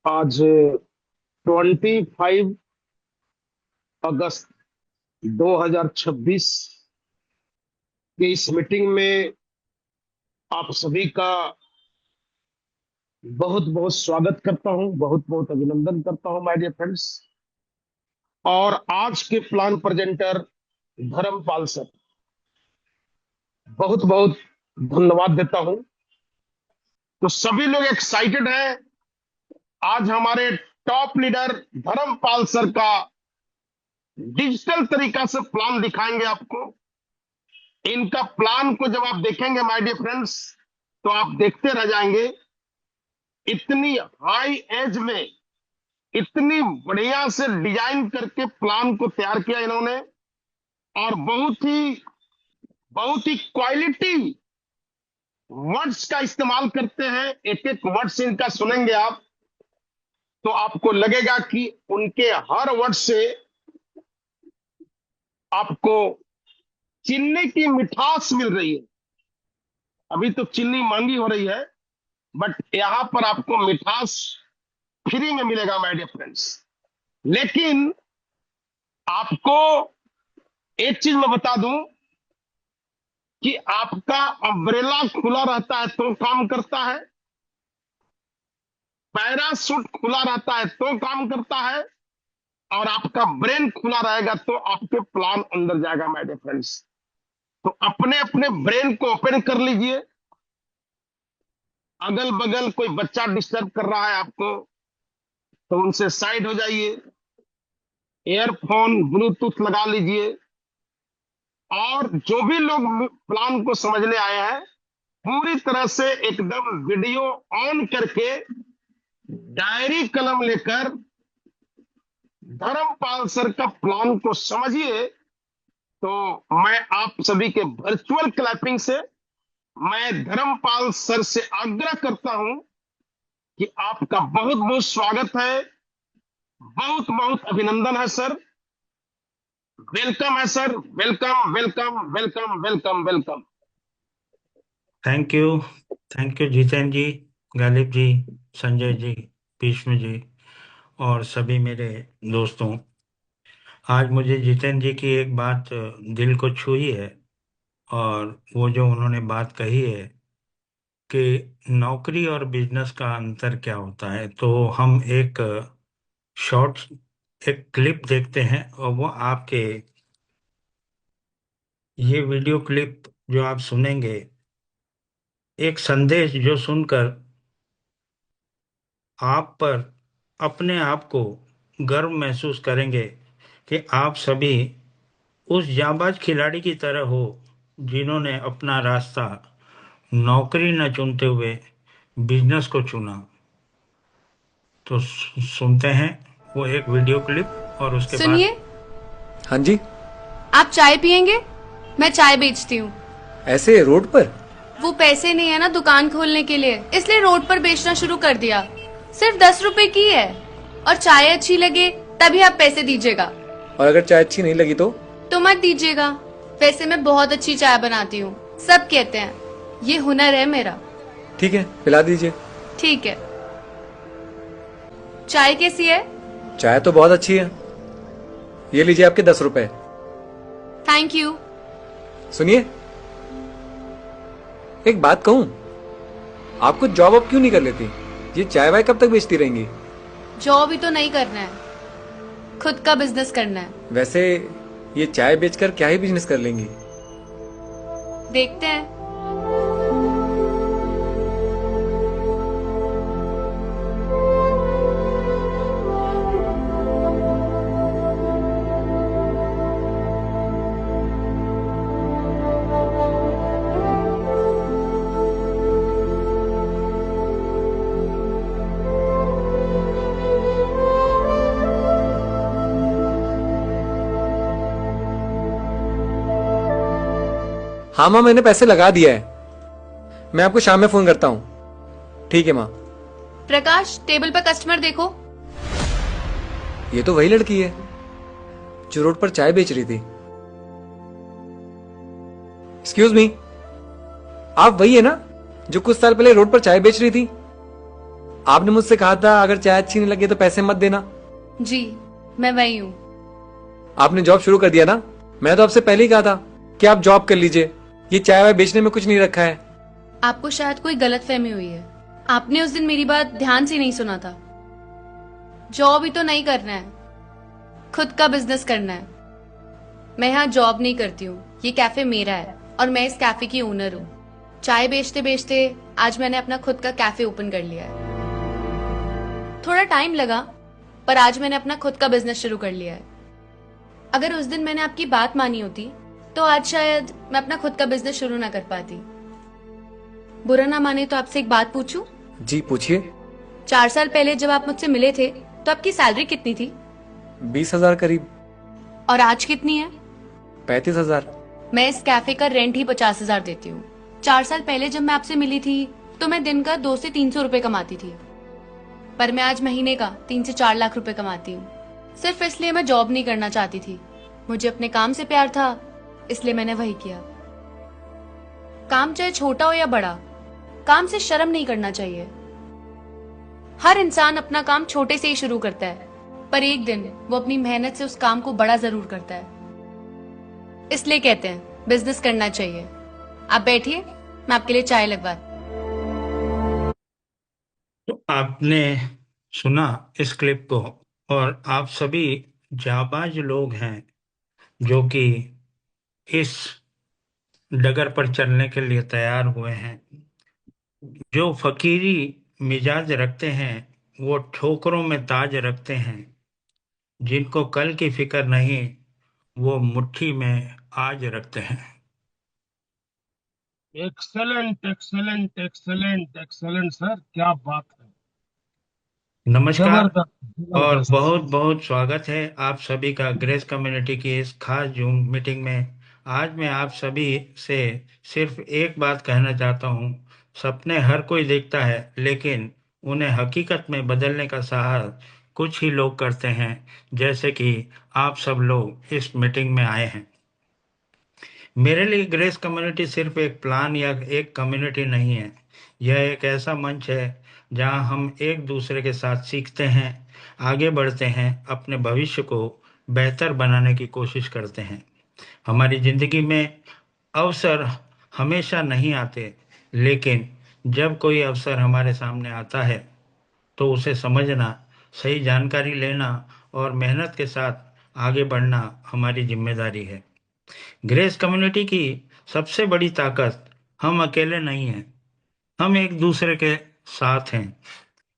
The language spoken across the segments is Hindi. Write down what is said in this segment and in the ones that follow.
आज 25 अगस्त 2026 की इस मीटिंग में आप सभी का बहुत बहुत स्वागत करता हूं, बहुत बहुत अभिनंदन करता हूं माय डियर फ्रेंड्स। और आज के प्लान प्रेजेंटर धर्मपाल सर, बहुत बहुत धन्यवाद देता हूं। तो सभी लोग एक्साइटेड हैं आज हमारे टॉप लीडर धर्मपाल सर का डिजिटल तरीका से प्लान दिखाएंगे आपको। इनका प्लान को जब आप देखेंगे माय डियर फ्रेंड्स, तो आप देखते रह जाएंगे। इतनी हाई एज में इतनी बढ़िया से डिजाइन करके प्लान को तैयार किया इन्होंने, और बहुत ही क्वालिटी वर्ड्स का इस्तेमाल करते हैं। एक एक वर्ड्स इनका सुनेंगे आप तो आपको लगेगा कि उनके हर वर्ड से आपको चीनी की मिठास मिल रही है। अभी तो चीनी महंगी हो रही है, बट यहां पर आपको मिठास फ्री में मिलेगा माय डियर फ्रेंड्स। लेकिन आपको एक चीज मैं बता दूं कि आपका अम्ब्रेला खुला रहता है तो काम करता है, पैरासूट खुला रहता है तो काम करता है, और आपका ब्रेन खुला रहेगा तो आपके प्लान अंदर जाएगा माय डियर फ्रेंड्स। तो अपने अपने ब्रेन को ओपन कर लीजिए। अगल बगल कोई बच्चा डिस्टर्ब कर रहा है आपको तो उनसे साइड हो जाइए, ईयरफोन ब्लूटूथ लगा लीजिए, और जो भी लोग प्लान को समझने आए हैं पूरी तरह से एकदम वीडियो ऑन करके डायरी कलम लेकर धर्मपाल सर का प्लान को समझिए। तो मैं आप सभी के वर्चुअल क्लैपिंग से मैं धर्मपाल सर से आग्रह करता हूं कि आपका बहुत बहुत स्वागत है, बहुत बहुत अभिनंदन है सर। वेलकम है sir, welcome welcome welcome welcome welcome. Thank you. Thank you Jitendra ji, Ghalib ji, Sanjay ji, Bhishma ji और सभी मेरे दोस्तों। आज मुझे जितेंद्र जी की एक बात दिल को छुई है। और वो जो उन्होंने बात कही है कि नौकरी और बिजनेस का अंतर क्या होता है, तो हम एक शॉर्ट एक क्लिप देखते हैं। और वो आपके ये वीडियो क्लिप जो आप सुनेंगे, एक संदेश जो सुनकर आप पर अपने आप को गर्व महसूस करेंगे कि आप सभी उस जाबाज खिलाड़ी की तरह हो जिन्होंने अपना रास्ता नौकरी न चुनते हुए बिजनेस को चुना। तो सुनते हैं वो एक वीडियो क्लिप और उसके बाद। सुनिए, हाँ जी। आप चाय पियेंगे? मैं चाय बेचती हूँ। ऐसे रोड पर? वो पैसे नहीं है ना दुकान खोलने के लिए, इसलिए रोड पर बेचना शुरू कर दिया। सिर्फ 10 रुपए की है, और चाय अच्छी लगे तभी आप पैसे दीजिएगा। और अगर चाय अच्छी नहीं लगी तो मत दीजिएगा। वैसे मैं बहुत अच्छी चाय बनाती हूँ, सब कहते हैं। ये हुनर है मेरा। ठीक है, पिला दीजिए। ठीक है। चाय कैसी है? चाय तो बहुत अच्छी है। ये लीजिए आपके 10 रुपए। Thank you. सुनिए, एक बात कहूँ, आपको जॉब अब क्यों नहीं कर लेती? ये चाय वाय कब तक बेचती रहेंगी? जॉब ही तो नहीं करना है, खुद का बिजनेस करना है। वैसे ये चाय बेचकर क्या ही बिजनेस कर लेंगी? देखते हैं। हाँ माँ, मैंने पैसे लगा दिया है। मैं आपको शाम में फोन करता हूँ। ठीक है माँ। प्रकाश, टेबल पर कस्टमर देखो। ये तो वही लड़की है जो रोड पर चाय बेच रही थी। एक्सक्यूज मी, आप वही है ना जो कुछ साल पहले रोड पर चाय बेच रही थी? आपने मुझसे कहा था अगर चाय अच्छी नहीं लगे तो पैसे मत देना। जी, मैं वही हूँ। आपने जॉब शुरू कर दिया ना? मैं तो आपसे पहले ही कहा था कि आप जॉब कर लीजिए, ये चाय वाय बेचने में कुछ नहीं रखा है। आपको शायद कोई गलतफहमी हुई है। आपने उस दिन मेरी बात ध्यान से नहीं सुना था। जॉब ही तो नहीं करना है, खुद का बिजनेस करना है। मैं यहाँ जॉब नहीं करती हूँ, ये कैफे मेरा है और मैं इस कैफे की ओनर हूँ। चाय बेचते बेचते आज मैंने अपना खुद का कैफे ओपन कर लिया है। थोड़ा टाइम लगा, पर आज मैंने अपना खुद का बिजनेस शुरू कर लिया है। अगर उस दिन मैंने आपकी बात मानी होती तो आज शायद मैं अपना खुद का बिजनेस शुरू ना कर पाती। बुरा ना माने तो आपसे एक बात पूछूं? जी पूछिए। 4 साल पहले जब आप मुझसे मिले थे तो आपकी सैलरी कितनी थी? 20,000 करीब। और आज कितनी है? 35,000। मैं इस कैफे का रेंट ही 50,000 देती हूँ। 4 साल पहले जब मैं आपसे मिली थी तो मैं दिन का 200 से 300 रुपए कमाती थी, पर मैं आज महीने का 3 से 4 लाख रुपए कमाती हूँ। सिर्फ इसलिए मैं जॉब नहीं करना चाहती थी, मुझे अपने काम से प्यार था, इसलिए मैंने वही किया। काम चाहे छोटा हो या बड़ा, काम से शर्म नहीं करना चाहिए। हर इंसान अपना काम छोटे से ही शुरू करता है, पर एक दिन वो अपनी मेहनत से उस काम को बड़ा जरूर करता है। इसलिए कहते हैं बिजनेस करना चाहिए। आप बैठिए, मैं आपके लिए चाय लगवा। तो आपने सुना इस क्लिप को, और आप सभी जाबाज लोग हैं जो कि इस डगर पर चलने के लिए तैयार हुए हैं। जो फकीरी मिजाज रखते हैं वो ठोकरों में ताज रखते हैं। जिनको कल की फिक्र नहीं वो मुट्ठी में आज रखते हैं। Excellent excellent excellent excellent sir, क्या बात है। नमस्कार जबरदस्त और जबरदस्त। बहुत बहुत स्वागत है आप सभी का ग्रेस कम्युनिटी की इस खास जूम मीटिंग में। आज मैं आप सभी से सिर्फ एक बात कहना चाहता हूँ। सपने हर कोई देखता है, लेकिन उन्हें हकीकत में बदलने का साहस कुछ ही लोग करते हैं, जैसे कि आप सब लोग इस मीटिंग में आए हैं। मेरे लिए ग्रेस कम्युनिटी सिर्फ एक प्लान या एक कम्युनिटी नहीं है। यह एक ऐसा मंच है जहां हम एक दूसरे के साथ सीखते हैं, आगे बढ़ते हैं, अपने भविष्य को बेहतर बनाने की कोशिश करते हैं। हमारी जिंदगी में अवसर हमेशा नहीं आते, लेकिन जब कोई अवसर हमारे सामने आता है तो उसे समझना, सही जानकारी लेना और मेहनत के साथ आगे बढ़ना हमारी जिम्मेदारी है। ग्रेस कम्युनिटी की सबसे बड़ी ताकत हम अकेले नहीं हैं, हम एक दूसरे के साथ हैं।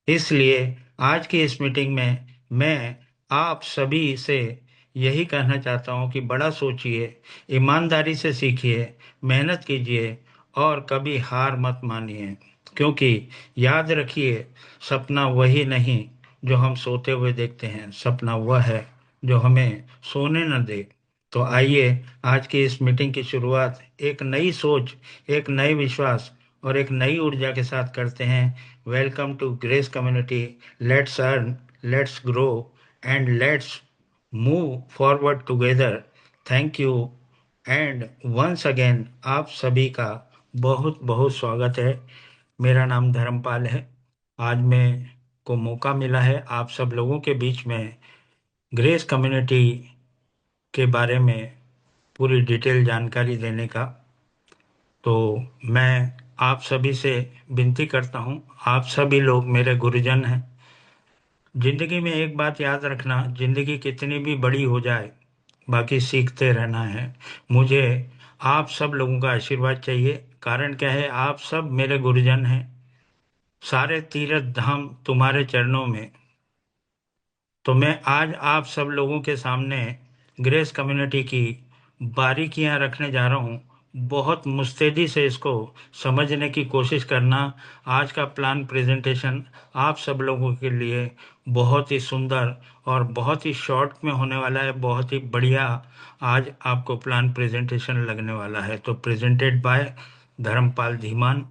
इसलिए आज की इस मीटिंग में मैं आप सभी से यही कहना चाहता हूं कि बड़ा सोचिए, ईमानदारी से सीखिए, मेहनत कीजिए और कभी हार मत मानिए। क्योंकि याद रखिए, सपना वही नहीं जो हम सोते हुए देखते हैं, सपना वह है जो हमें सोने न दे। तो आइए आज की इस मीटिंग की शुरुआत एक नई सोच, एक नए विश्वास और एक नई ऊर्जा के साथ करते हैं। Welcome to Grace community. Let's earn, let's grow and let's move forward together. Thank you and once again आप सभी का बहुत बहुत स्वागत है। मेरा नाम धर्मपाल है। आज मैं को मौका मिला है आप सब लोगों के बीच में ग्रेस कम्युनिटी के बारे में पूरी डिटेल जानकारी देने का। तो मैं आप सभी से विनती करता हूँ, आप सभी लोग मेरे गुरुजन हैं। जिंदगी में एक बात याद रखना, जिंदगी कितनी भी बड़ी हो जाए, बाकी सीखते रहना है। मुझे आप सब लोगों का आशीर्वाद चाहिए। कारण क्या है, आप सब मेरे गुरुजन हैं। सारे तीर्थ धाम तुम्हारे चरणों में। तो मैं आज आप सब लोगों के सामने ग्रेस कम्युनिटी की बारीकियां रखने जा रहा हूं। बहुत मुस्तैदी से इसको समझने की कोशिश करना। आज का प्लान प्रेजेंटेशन आप सब लोगों के लिए बहुत ही सुंदर और बहुत ही शॉर्ट में होने वाला है, बहुत ही बढ़िया आज आपको प्लान प्रेजेंटेशन लगने वाला है। तो presented by Dharampal Dhiman.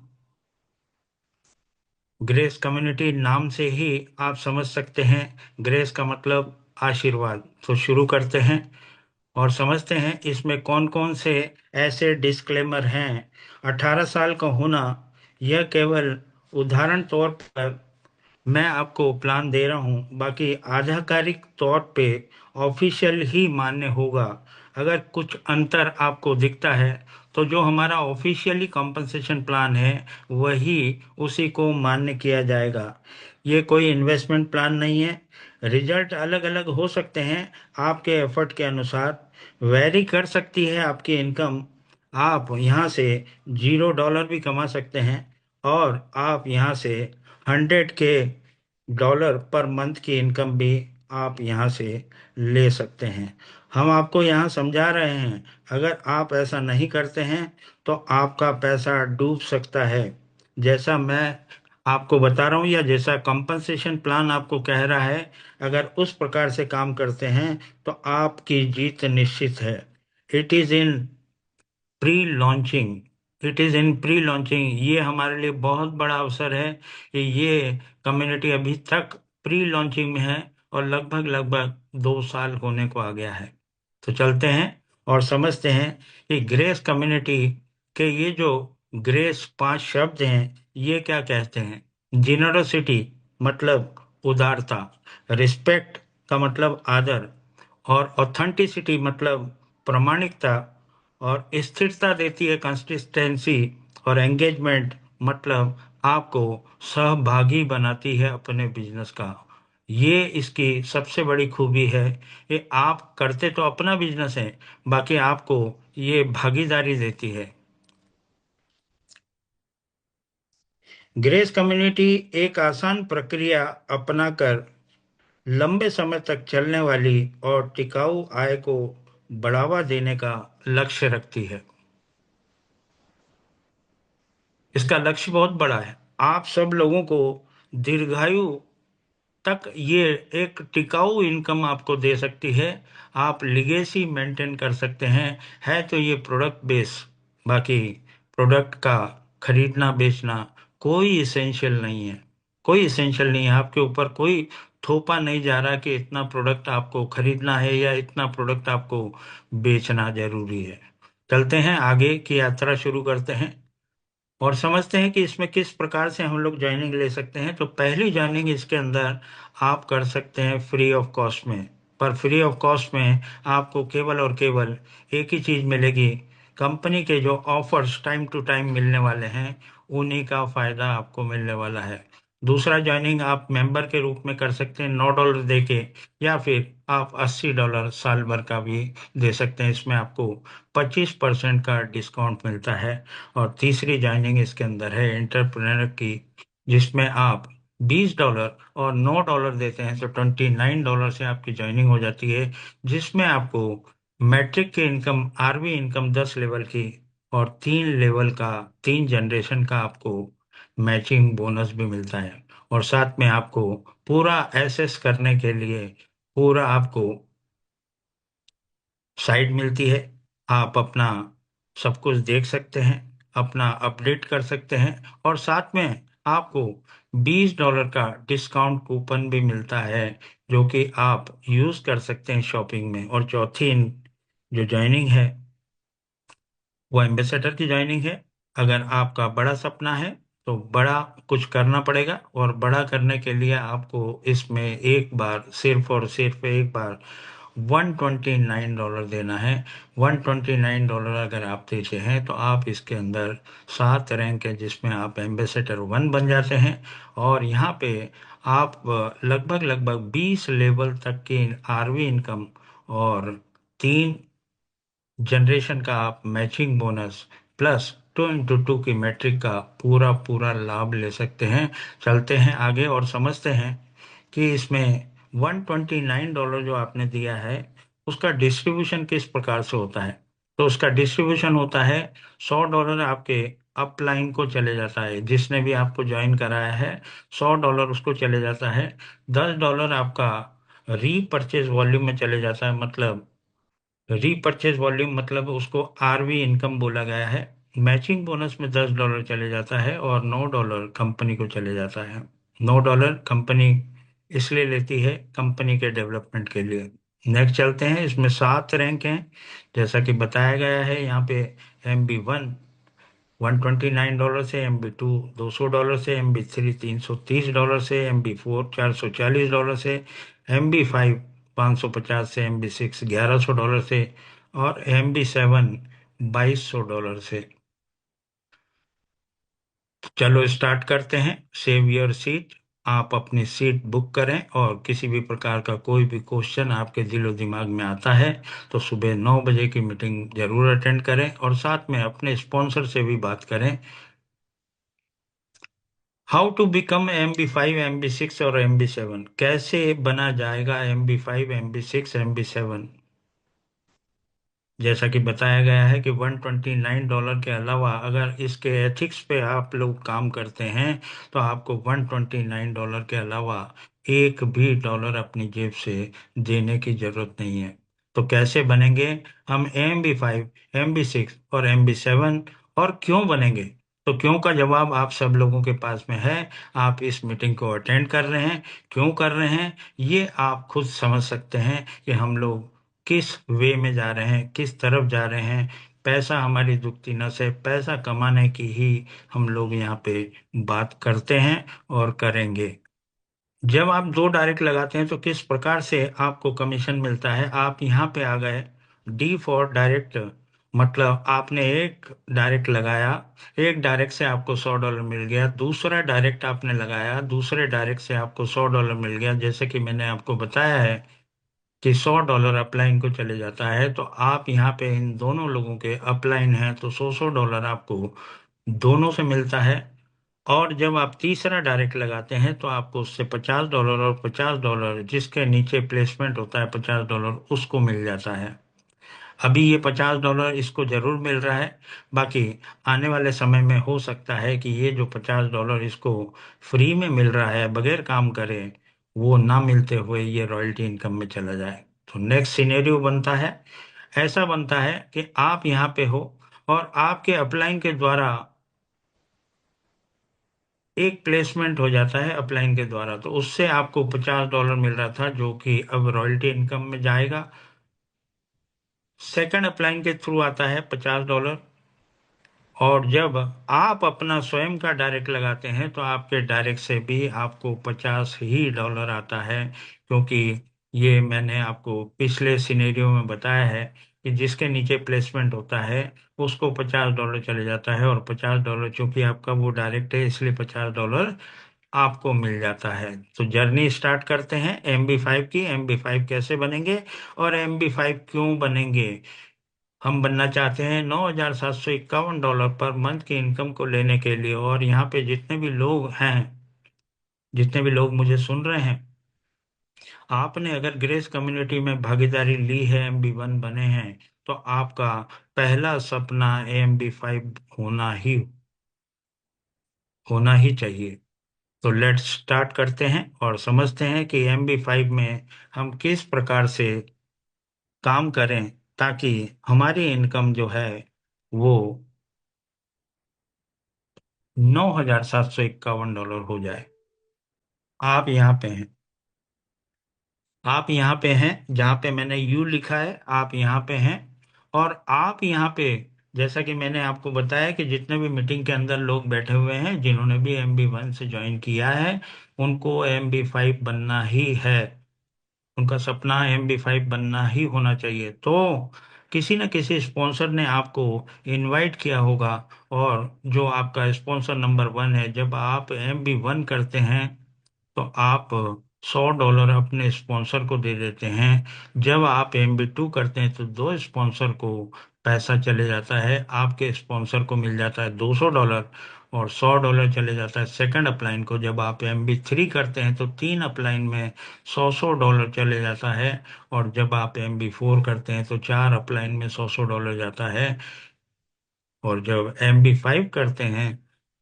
Grace community नाम से ही आप समझ सकते हैं, ग्रेस का मतलब आशीर्वाद। तो शुरू करते हैं और समझते हैं इसमें कौन कौन से ऐसे डिस्क्लेमर हैं। 18 साल का होना यह केवल उदाहरण तौर पर मैं आपको प्लान दे रहा हूँ, बाकी आधिकारिक तौर पे ऑफिशियल ही मान्य होगा। अगर कुछ अंतर आपको दिखता है तो जो हमारा ऑफिशियली कॉम्पनसेशन प्लान है वही उसी को मान्य किया जाएगा। ये कोई इन्वेस्टमेंट प्लान नहीं है। रिजल्ट अलग अलग हो सकते हैं, आपके एफर्ट के अनुसार वैरी कर सकती है आपकी इनकम। आप यहाँ से $0 भी कमा सकते हैं और आप यहाँ से 100 के डॉलर पर मंथ की इनकम भी आप यहाँ से ले सकते हैं। हम आपको यहाँ समझा रहे हैं, अगर आप ऐसा नहीं करते हैं तो आपका पैसा डूब सकता है। जैसा मैं आपको बता रहा हूँ या जैसा कंपनसेशन प्लान आपको कह रहा है, अगर उस प्रकार से काम करते हैं तो आपकी जीत निश्चित है। It is in pre launching, it is in pre launching. ये हमारे लिए बहुत बड़ा अवसर है कि ये कम्युनिटी अभी तक प्री लॉन्चिंग में है और लगभग लगभग 2 साल होने को आ गया है। तो चलते हैं और समझते हैं कि ग्रेस कम्युनिटी के ये जो ग्रेस 5 शब्द हैं ये क्या कहते हैं। जिनरोसिटी मतलब उदारता, रिस्पेक्ट का मतलब आदर, और ऑथेंटिसिटी मतलब प्रामाणिकता, और स्थिरता देती है कंसिस्टेंसी, और एंगेजमेंट मतलब आपको सहभागी बनाती है अपने बिजनेस का। ये इसकी सबसे बड़ी खूबी है कि आप करते तो अपना बिजनेस है, बाकी आपको ये भागीदारी देती है। ग्रेस कम्युनिटी एक आसान प्रक्रिया अपनाकर लंबे समय तक चलने वाली और टिकाऊ आय को बढ़ावा देने का लक्ष्य रखती है। इसका लक्ष्य बहुत बड़ा है। आप सब लोगों को दीर्घायु तक ये एक टिकाऊ इनकम आपको दे सकती है। आप लिगेसी मेंटेन कर सकते हैं। है तो ये प्रोडक्ट बेस, बाकी प्रोडक्ट का खरीदना बेचना कोई इसेंशियल नहीं है। कोई इसेंशियल नहीं है, आपके ऊपर कोई थोपा नहीं जा रहा कि इतना प्रोडक्ट आपको खरीदना है या इतना प्रोडक्ट आपको बेचना जरूरी है। चलते हैं आगे की यात्रा शुरू करते हैं और समझते हैं कि इसमें किस प्रकार से हम लोग ज्वाइनिंग ले सकते हैं। तो पहली ज्वाइनिंग इसके अंदर आप कर सकते हैं फ्री ऑफ कॉस्ट में। पर फ्री ऑफ कॉस्ट में आपको केवल और केवल एक ही चीज़ मिलेगी, कंपनी के जो ऑफर्स टाइम टू टाइम मिलने वाले हैं उन्हीं का फ़ायदा आपको मिलने वाला है। दूसरा ज्वाइनिंग आप मेंबर के रूप में कर सकते हैं $9 दे के, या फिर आप $80 साल भर का भी दे सकते हैं। इसमें आपको 25% का डिस्काउंट मिलता है। और तीसरी ज्वाइनिंग इसके अंदर है एंटरप्रेन्योर की, जिसमें आप $20 और $9 देते हैं तो $29 से आपकी ज्वाइनिंग हो जाती है, जिसमें आपको मैट्रिक की इनकम, आरवी इनकम 10 लेवल की और 3 लेवल का, 3 जनरेशन का आपको मैचिंग बोनस भी मिलता है। और साथ में आपको पूरा एसेस करने के लिए पूरा आपको साइट मिलती है। आप अपना सब कुछ देख सकते हैं, अपना अपडेट कर सकते हैं, और साथ में आपको $20 का डिस्काउंट कूपन भी मिलता है जो कि आप यूज कर सकते हैं शॉपिंग में। और चौथी जो ज्वाइनिंग है वो एम्बेसडर की ज्वाइनिंग है। अगर आपका बड़ा सपना है तो बड़ा कुछ करना पड़ेगा, और बड़ा करने के लिए आपको इसमें एक बार, सिर्फ और सिर्फ एक बार $129 देना है। $129 अगर आप देते हैं तो आप इसके अंदर 7 रैंक है जिसमें आप एम्बेसडर 1 बन जाते हैं। और यहाँ पे आप लगभग लगभग 20 लेवल तक की आरवी इनकम और 3 जनरेशन का आप मैचिंग बोनस प्लस 2x2 की मैट्रिक का पूरा पूरा लाभ ले सकते हैं। चलते हैं आगे और समझते हैं कि इसमें $129 जो आपने दिया है उसका डिस्ट्रीब्यूशन किस प्रकार से होता है। तो उसका डिस्ट्रीब्यूशन होता है, $100 आपके अपलाइन को चले जाता है, जिसने भी आपको ज्वाइन कराया है $100 उसको चले जाता है। $10 आपका रीपरचेज वॉल्यूम में चले जाता है, मतलब रीपरचेज वॉल्यूम मतलब उसको आरवी इनकम बोला गया है। मैचिंग बोनस में $10 चले जाता है और $9 कंपनी को चले जाता है। $9 कंपनी इसलिए लेती है कंपनी के डेवलपमेंट के लिए। नेक्स्ट चलते हैं, इसमें 7 रैंक हैं जैसा कि बताया गया है यहाँ पे। MB1 $129 से, MB2 $200 से, MB3 $330 से, MB4 $440 से, MB5 $550 से, MB6 $1100 से और MB7 $2200 से। चलो स्टार्ट करते हैं। Save your seat. आप अपनी सीट बुक करें और किसी भी प्रकार का कोई भी क्वेश्चन आपके दिलो दिमाग में आता है तो सुबह 9 बजे की मीटिंग जरूर अटेंड करें और साथ में अपने स्पॉन्सर से भी बात करें। How to become MB5, MB6 और MB7, कैसे बना जाएगा MB5, MB6, MB7? जैसा कि बताया गया है कि $129 के अलावा अगर इसके एथिक्स पे आप लोग काम करते हैं तो आपको $129 के अलावा एक भी डॉलर अपनी जेब से देने की जरूरत नहीं है। तो कैसे बनेंगे हम MB5, MB6 और MB7 और क्यों बनेंगे? तो क्यों का जवाब आप सब लोगों के पास में है। आप इस मीटिंग को अटेंड कर रहे हैं, क्यों कर रहे हैं ये आप खुद समझ सकते हैं कि हम लोग किस वे में जा रहे हैं, किस तरफ जा रहे हैं। पैसा हमारी दुखती नस है, पैसा कमाने की ही हम लोग यहाँ पे बात करते हैं और करेंगे। जब आप 2 डायरेक्ट लगाते हैं तो किस प्रकार से आपको कमीशन मिलता है? आप यहाँ पे आ गए, D फॉर डायरेक्ट, मतलब आपने एक डायरेक्ट लगाया, एक डायरेक्ट से आपको $100 मिल गया, दूसरा डायरेक्ट आपने लगाया, दूसरे डायरेक्ट से आपको $100 मिल गया। जैसे कि मैंने आपको बताया है कि $100 अपलाइन को चले जाता है, तो आप यहाँ पे इन दोनों लोगों के अपलाइन हैं तो $100 आपको दोनों से मिलता है। और जब आप तीसरा डायरेक्ट लगाते हैं तो आपको उससे $50 और $50 जिसके नीचे प्लेसमेंट होता है $50 उसको मिल जाता है। अभी ये $50 इसको जरूर मिल रहा है, बाकी आने वाले समय में हो सकता है कि ये जो $50 इसको फ्री में मिल रहा है बगैर काम करे वो ना मिलते हुए ये रॉयल्टी इनकम में चला जाए। तो नेक्स्ट सिनेरियो बनता है, ऐसा बनता है कि आप यहाँ पे हो और आपके अपलाइन के द्वारा एक प्लेसमेंट हो जाता है अपलाइन के द्वारा, तो उससे आपको $50 मिल रहा था जो कि अब रॉयल्टी इनकम में जाएगा। सेकंड अपलाइन के थ्रू आता है $50। और जब आप अपना स्वयं का डायरेक्ट लगाते हैं तो आपके डायरेक्ट से भी आपको $50 आता है, क्योंकि ये मैंने आपको पिछले सिनेरियो में बताया है कि जिसके नीचे प्लेसमेंट होता है उसको $50 चले जाता है और $50 चूंकि आपका वो डायरेक्ट है इसलिए $50 आपको मिल जाता है। तो जर्नी स्टार्ट करते हैं MB5 की। MB5 कैसे बनेंगे और MB5 क्यों बनेंगे? हम बनना चाहते हैं $9,751 पर मंथ की इनकम को लेने के लिए। और यहाँ पे जितने भी लोग हैं, जितने भी लोग मुझे सुन रहे हैं, आपने अगर ग्रेस कम्युनिटी में भागीदारी ली है, MB1 बने हैं, तो आपका पहला सपना MB5 होना ही चाहिए। तो लेट्स स्टार्ट करते हैं और समझते हैं कि MB5 में हम किस प्रकार से काम करें ताकि हमारी इनकम जो है वो $9,751 हो जाए। आप यहाँ पे हैं, आप यहाँ पे हैं जहाँ पे मैंने यू लिखा है, आप यहाँ पे हैं। और आप यहाँ पे, जैसा कि मैंने आपको बताया कि जितने भी मीटिंग के अंदर लोग बैठे हुए हैं जिन्होंने भी MB1 से ज्वाइन किया है उनको MB5 बनना ही है, उनका सपना MB5 बनना ही होना चाहिए। तो किसी न किसी स्पॉन्सर ने आपको इनवाइट किया होगा और जो आपका स्पॉन्सर नंबर 1 है, जब आप MB1 करते हैं तो आप $100 अपने स्पॉन्सर को दे देते हैं। जब आप MB2 करते हैं तो 2 स्पॉन्सर को पैसा चले जाता है, आपके स्पॉन्सर को मिल जाता है $200 और $100 चले जाता है सेकंड अपलाइन को। जब आप MB3 करते हैं तो 3 अपलाइन में $100 चले जाता है और जब आप MB4 करते हैं तो 4 अपलाइन में $100 जाता है और जब MB5 करते हैं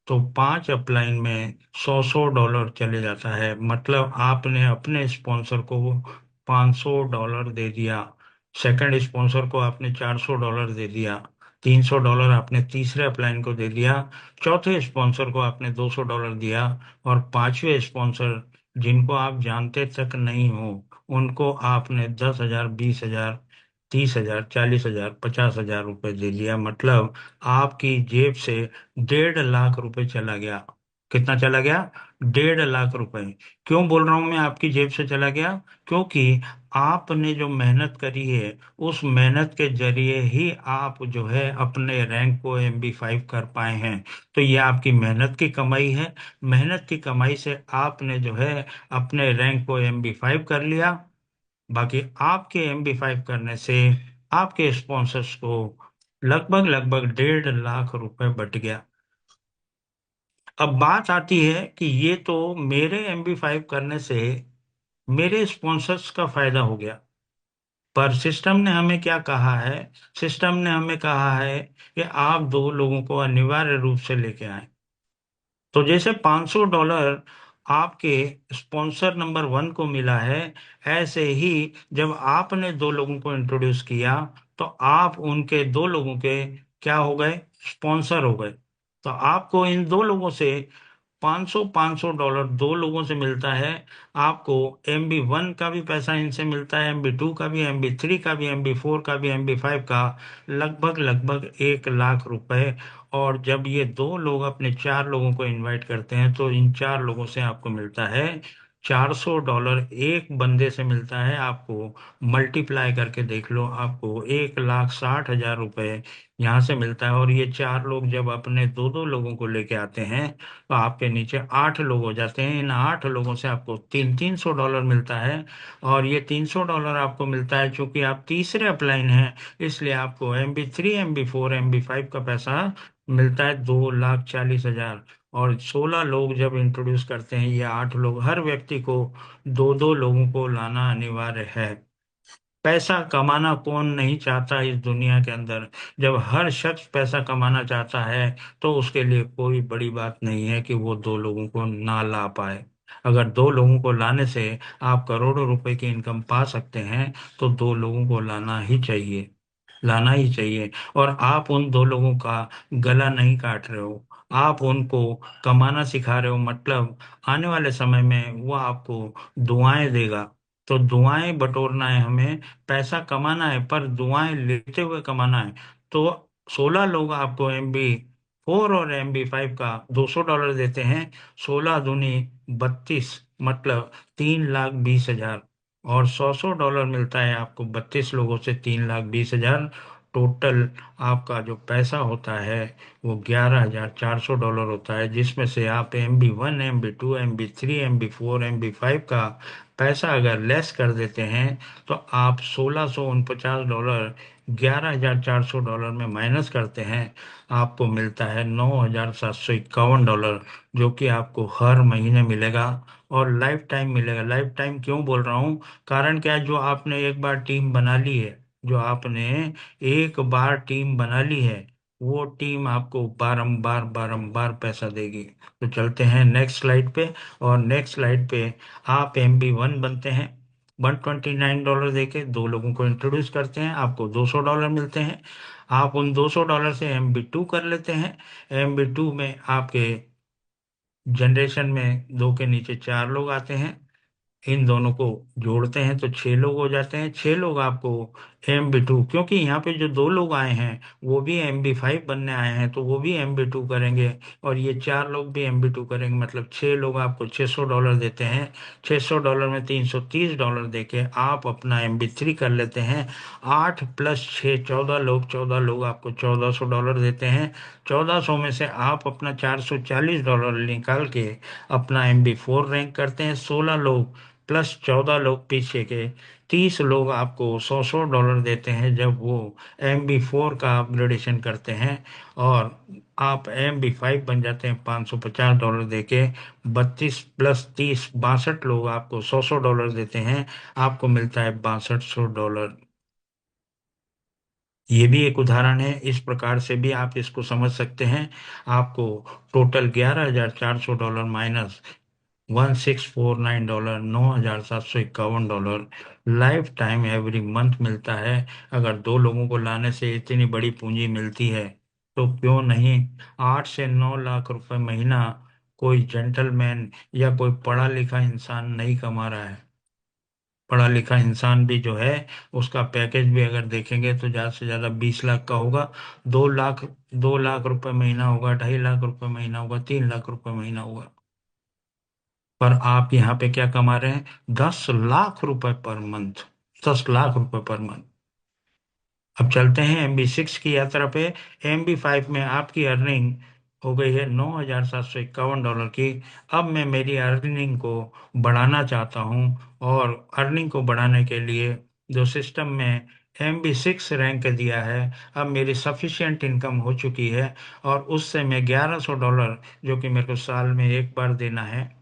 तो 5 अपलाइन में $100 चले जाता है। मतलब आपने अपने स्पॉन्सर को $500 दे दिया, सेकंड स्पॉन्सर को आपने $400 दे दिया, $300 आपने तीसरे अपलाइन को दे दिया, चौथे स्पॉन्सर को आपने $200 दिया और पांचवे स्पॉन्सर जिनको आप जानते तक नहीं हो उनको आपने 10,000, 20,000 30,000, 40,000, 50,000 रुपए दे दिया, मतलब आपकी जेब से 1.5 लाख रुपए चला गया। कितना चला गया? 1.5 लाख रुपए। क्यों बोल रहा हूं मैं आपकी जेब से चला गया? क्योंकि आपने जो मेहनत करी है, उस मेहनत के जरिए ही आप जो है अपने रैंक को MB5 कर पाए हैं। तो ये आपकी मेहनत की कमाई है। मेहनत की कमाई से आपने जो है अपने रैंक को MB5 कर लिया। बाकी आपके MB5 करने से आपके स्पॉन्सर्स को लगभग लगभग 1.5 लाख रुपए बट गया। अब बात आती है कि ये तो मेरे MB5 करने से मेरे स्पॉन्सर्स का फायदा हो गया, पर सिस्टम ने हमें क्या कहा है? सिस्टम ने हमें कहा है कि आप 2 लोगों को अनिवार्य रूप से लेके आए। तो जैसे $500 आपके स्पॉन्सर नंबर 1 को मिला है, ऐसे ही जब आपने 2 लोगों को इंट्रोड्यूस किया, तो आप उनके 2 लोगों के क्या हो गए? स्पॉन्सर हो गए। तो आपको इन 2 लोगों से 500 $2 से मिलता है। आपको MB1 का भी पैसा इनसे मिलता है, MB2 का भी, MB3 का भी, MB4 का भी, MB5 का, लगभग लगभग 1 लाख रुपए। और जब ये 2 लोग अपने 4 लोगों को इनवाइट करते हैं, तो इन 4 लोगों से आपको मिलता है $400। एक बंदे से मिलता है आपको, मल्टीप्लाई करके देख लो, आपको 1,60,000 रुपए यहाँ से मिलता है। और ये 4 लोग जब अपने 2 2 लोगों को लेके आते हैं, तो आपके नीचे 8 लोग हो जाते हैं। इन 8 लोगों से आपको $300 मिलता है। और ये $300 आपको मिलता है चूंकि आप तीसरे अपलाइन हैं, इसलिए आपको MB3, MB4, MB5 का पैसा मिलता है 2,40,000। और 16 लोग जब इंट्रोड्यूस करते हैं, ये 8 लोग, हर व्यक्ति को 2 2 लोगों को लाना अनिवार्य है। पैसा कमाना कौन नहीं चाहता इस दुनिया के अंदर? जब हर शख्स पैसा कमाना चाहता है, तो उसके लिए कोई बड़ी बात नहीं है कि वो 2 लोगों को ना ला पाए। अगर 2 लोगों को लाने से आप करोड़ों रुपए की इनकम पा सकते हैं, तो 2 लोगों को लाना ही चाहिए, लाना ही चाहिए। और आप उन 2 लोगों का गला नहीं काट रहे हो, आप उनको कमाना सिखा रहे हो। मतलब आने वाले समय में वो आपको दुआएं देगा। तो दुआएं बटोरना है हमें, पैसा कमाना है, पर दुआएं लेते हुए कमाना है। तो 16 लोग आपको MB4 और MB5 का $200 देते हैं। 16 दूनी 32, मतलब 3,20,000। और $100 मिलता है आपको 32 लोगों से, 3,20,000। टोटल आपका जो पैसा होता है वो $11,400 होता है, जिसमें से आप MB1, MB2, MB3, MB4, MB5 का पैसा अगर लेस कर देते हैं, तो आप $1,649, $11,400 में माइनस करते हैं, आपको मिलता है $9,751, जो कि आपको हर महीने मिलेगा और लाइफ टाइम मिलेगा। लाइफ टाइम क्यों बोल रहा हूँ? कारण क्या है, जो आपने एक बार टीम बना ली है, जो आपने एक बार टीम बना ली है, वो टीम आपको बारंबार बारंबार पैसा देगी। तो चलते हैं नेक्स्ट स्लाइड पे। और नेक्स्ट स्लाइड पे आप MB1 बनते हैं, $129 देके 2 लोगों को इंट्रोड्यूस करते हैं, आपको $200 मिलते हैं। आप उन $200 से MB2 कर लेते हैं। MB2 में आपके जनरेशन में 2 के नीचे 4 लोग आते हैं, इन दोनों को जोड़ते हैं तो 6 लोग हो जाते हैं। 6 लोग आपको MB2, क्योंकि यहाँ पे जो 2 लोग आए हैं वो भी MB5 बनने आए हैं, तो वो भी MB2 करेंगे। और ये 4 लोग भी MB2 करेंगे, मतलब 6 लोग आपको $600 देते हैं। $600 में $330 देके आप अपना MB3 कर लेते हैं। 8 + 6, 14 लोग, 14 लोग आपको $1,400 देते हैं। 1,400 में से आप अपना $440 निकाल के अपना MB4 रैंक करते हैं। 16 लोग प्लस 14 लोग पीछे के, 30 लोग आपको $100 देते हैं जब वो MB4 का अपग्रेडेशन करते हैं। और आप MB5 बन जाते हैं $550 देके। 32 + 30, 62 लोग आपको $100 देते हैं, आपको मिलता है $6,200। ये भी एक उदाहरण है, इस प्रकार से भी आप इसको समझ सकते हैं। आपको total $11,400 minus $1,649, $9,751 life time every month मिलता है। अगर 2 लोगों को लाने से इतनी बड़ी पूंजी मिलती है, तो क्यों नहीं 8 से 9 लाख रुपए महीना कोई जेंटलमैन या कोई पढ़ा लिखा इंसान नहीं कमा रहा है? पढ़ा लिखा इंसान भी जो है उसका पैकेज भी अगर देखेंगे तो ज़्यादा से ज़्यादा 20 लाख का होगा। 2 लाख, 2 लाख रुपए महीना होगा, 2.5 लाख रुपए महीना होगा, 3 लाख रुपए महीना होगा। पर आप यहाँ पे क्या कमा रहे हैं? 10 लाख रुपए पर मंथ। 10 लाख रुपए पर मंथ। अब चलते हैं MB6 की यात्रा पे। MB5 में आपकी अर्निंग हो गई है $9,751 की। अब मैं मेरी अर्निंग को बढ़ाना चाहता हूँ, और अर्निंग को बढ़ाने के लिए जो सिस्टम में MB6 रैंक दिया है, अब मेरी सफिशिएंट इनकम हो चुकी है, और उससे मैं $1100, जो कि मेरे को साल में एक बार देना है,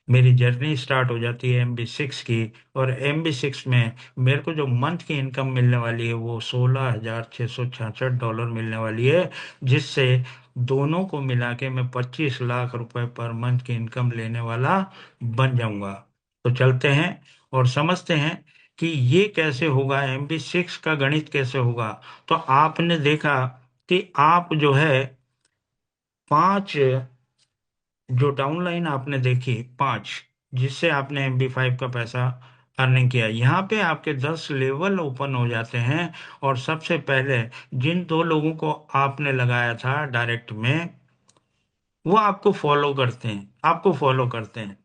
मेरी जर्नी स्टार्ट हो जाती है MB6 की। और MB6 में मेरे को जो मंथ की इनकम मिलने वाली है वो $16,666 मिलने वाली है, जिससे दोनों को मिला के मैं 25 लाख रुपए पर मंथ की इनकम लेने वाला बन जाऊंगा। तो चलते हैं और समझते हैं कि ये कैसे होगा, MB6 का गणित कैसे होगा। तो आपने देखा कि आप जो है 5, जो डाउनलाइन आपने देखी 5, जिससे आपने MB5 का पैसा अर्निंग किया, यहाँ पे आपके 10 लेवल ओपन हो जाते हैं। और सबसे पहले जिन 2 लोगों को आपने लगाया था डायरेक्ट में, वो आपको फॉलो करते हैं, आपको फॉलो करते हैं।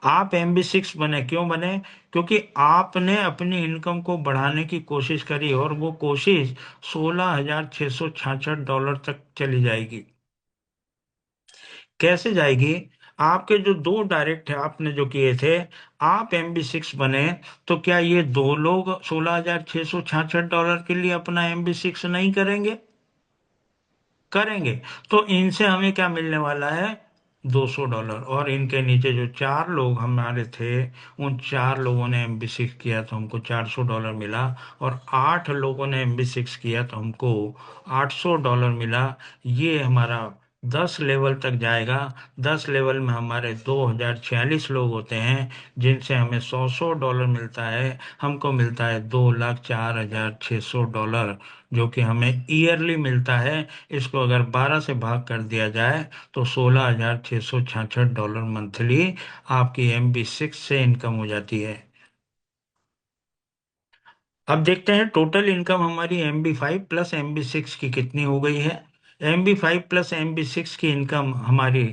आप MB6 बने, क्यों बने? क्योंकि आपने अपनी इनकम को बढ़ाने की कोशिश करी, और वो कोशिश $16,666 तक चली जाएगी। कैसे जाएगी? आपके जो 2 डायरेक्ट है आपने जो किए थे, आप MB6 बने, तो क्या ये 2 लोग $16,666 के लिए अपना MB6 नहीं करेंगे? करेंगे। तो इनसे हमें क्या मिलने वाला है? $200। और इनके नीचे जो 4 लोग हमारे थे, उन 4 लोगों ने MB6 किया तो हमको $400 मिला। और 8 लोगों ने MB6 किया तो हमको $800 मिला। ये हमारा 10 लेवल तक जाएगा। 10 लेवल में हमारे 2046 लोग होते हैं, जिनसे हमें $100 मिलता है। हमको मिलता है $2,04,600, जो कि हमें ईयरली मिलता है। इसको अगर 12 से भाग कर दिया जाए तो $16,666 मंथली आपकी MB6 से इनकम हो जाती है। अब देखते हैं टोटल इनकम हमारी MB5 प्लस MB6 की कितनी हो गई है। MB5 प्लस MB6 की इनकम हमारी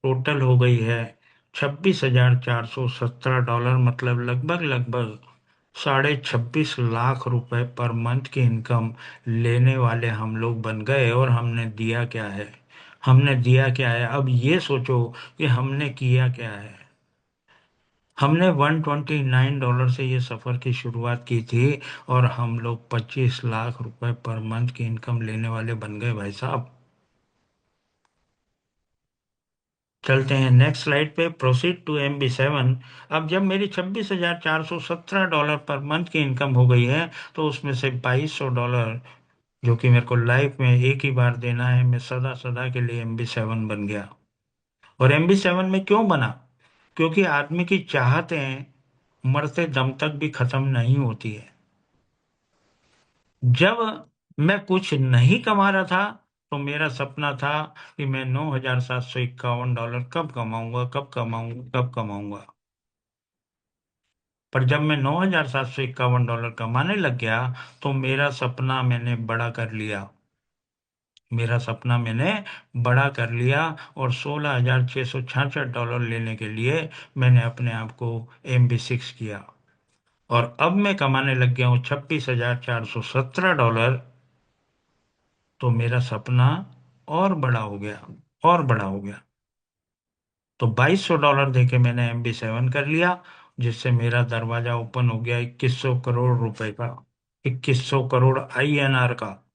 टोटल हो गई है $26,417, मतलब लगभग लगभग 26.5 लाख रुपए पर मंथ की इनकम लेने वाले हम लोग बन गए। और हमने दिया क्या है? हमने दिया क्या है? अब ये सोचो कि हमने किया क्या है। हमने $129 से ये सफर की शुरुआत की थी, और हम लोग 25 लाख रुपए पर मंथ की इनकम लेने वाले बन गए भाई साहब। चलते हैं नेक्स्ट स्लाइड पे, प्रोसीड टू MB7। अब जब मेरी $26,417 पर मंथ की इनकम हो गई है, तो उसमें से $2,200, जो कि मेरे को लाइफ में एक ही बार देना है, मैं सदा सदा के लिए MB7 बन गया। और MB7 में क्यों बना? क्योंकि आदमी की चाहतें मरते दम तक भी खत्म नहीं होती है। जब मैं कुछ नहीं कमा रहा था, तो मेरा सपना था कि मैं $9,751 कब कमाऊंगा, कब कमाऊंगा, कब कमाऊंगा। पर जब मैं $9,751 कमाने लग गया, तो मेरा सपना मैंने बड़ा कर लिया। मेरा सपना मैंने बड़ा कर लिया, और $16,666 लेने के लिए मैंने अपने आप को MB6 किया। और अब मैं कमाने लग गया हूँ $26,417। तो मेरा सपना और बड़ा हो गया, और बड़ा हो गया। तो $2,200 देके मैंने MB7 कर लिया, जिससे मेरा दरवाजा ओपन हो गया 2100 करोड़ रुपए का, 2100 करोड़ INR का।